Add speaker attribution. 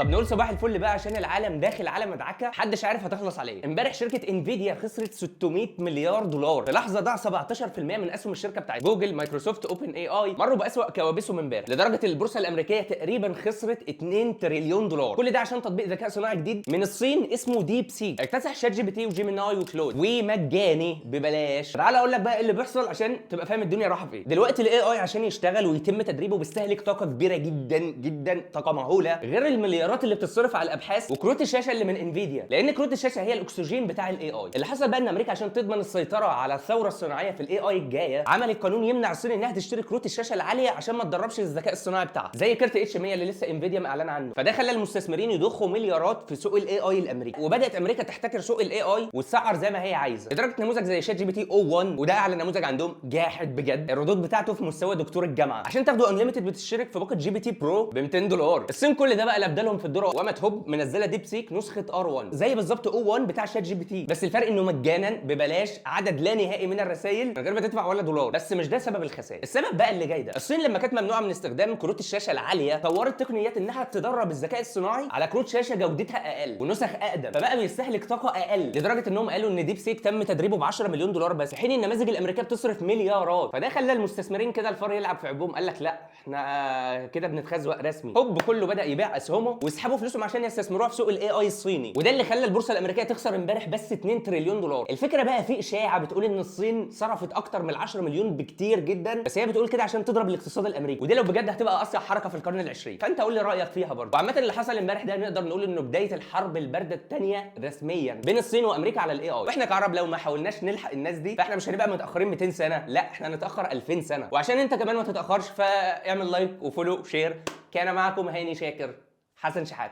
Speaker 1: طب نقول صباح الفل بقى عشان العالم داخل على مدعكه محدش عارف هتخلص على ايه. امبارح شركه انفيديا خسرت 600 مليار دولار في لحظه، ضاع 17% من اسهم الشركه بتاعت جوجل، مايكروسوفت، اوبن اي اي مروا باسوأ كوابيسهم امبارح، لدرجه ان البورصه الامريكيه تقريبا خسرت 2 تريليون دولار. كل ده عشان تطبيق ذكاء صناعي جديد من الصين اسمه ديب سيك، اكتسح شات جي بي تي وجيميناي وكلود ومجاني ببلاش. تعال اقول لك بقى ايه اللي بيحصل عشان تبقى فاهم الدنيا رايحه فين. دلوقتي الاي اي عشان يشتغل ويتم تدريبه بيستهلك طاقه كبيره جدا جدا، طاقه مهوله، غير المليارات اللي بتصرف على الابحاث وكروت الشاشه اللي من انفيديا، لان كروت الشاشه هي الاكسجين بتاع الاي اي. اللي حصل بقى ان امريكا عشان تضمن السيطره على الثوره الصناعيه في الاي اي الجايه عملت قانون يمنع الصين انها تشتري كروت الشاشه العاليه عشان ما تدربش الذكاء الصناعي بتاعها، زي كارت اتش 100 اللي لسه انفيديا معلنه عنه. فده خلى المستثمرين يضخوا مليارات في سوق الاي اي الامريكي، وبدات امريكا تحتكر سوق الاي اي وتسعر زي ما هي عايزه، لدرجه نموذج زي شات جي بي تي او 1 وده اعلى نموذج عندهم جاحد بجد، الردود بتاعته في مستوى دكتور الجامعه. عشان تاخدوا انليمتد بتشترك في باقه جي بي تي برو ب 200 دولار. الصين كل ده بقى لابدالهم في الدور وقامت هوب منزله ديب سيك نسخه ار 1 زي بالظبط او 1 بتاع شات جي بي تي، بس الفرق انه مجانا ببلاش عدد لا نهائي من الرسائل من غير ما تدفع ولا دولار. بس مش ده سبب الخسائر، السبب بقى اللي جاي ده. الصين لما كانت ممنوعه من استخدام كروت الشاشه العاليه طورت تقنيات انها تدرب الذكاء الصناعي على كروت شاشه جودتها اقل ونسخ اقدم، فبقى بيستهلك طاقه اقل، لدرجه انهم قالوا ان ديب سيك تم تدريبه ب 10 مليون دولار بس، في حين النماذج الامريكيه بتصرف مليارات. فده خلى المستثمرين كده الفار يلعب في عبهم، قال لك لا احنا كده بنتخزوق رسمي، هوب كله بدا يبيع اسهمه ويسحبوا فلوسهم عشان يستثمروها في سوق الاي اي الصيني، وده اللي خلى البورصه الامريكيه تخسر امبارح بس 2 تريليون دولار. الفكره بقى في اشاعه بتقول ان الصين صرفت اكتر من 10 مليون بكتير جدا، بس هي بتقول كده عشان تضرب الاقتصاد الامريكي، ودي لو بجد هتبقى اسرع حركه في القرن العشرين. فانت قول لي رايك فيها برضه. وعامه اللي حصل امبارح ده نقدر نقول انه بدايه الحرب البارده الثانيه رسميا بين الصين وامريكا على الاي اي، واحنا كعرب لو ما حاولناش نلحق الناس دي فاحنا مش هنبقى متاخرين 200 سنه، لا احنا هنتاخر 2000 سنه. وعشان انت كمان ما تتاخرش فاعمل لايك وفولو وشير. كان معكم هاني شاكر حسن شحاته.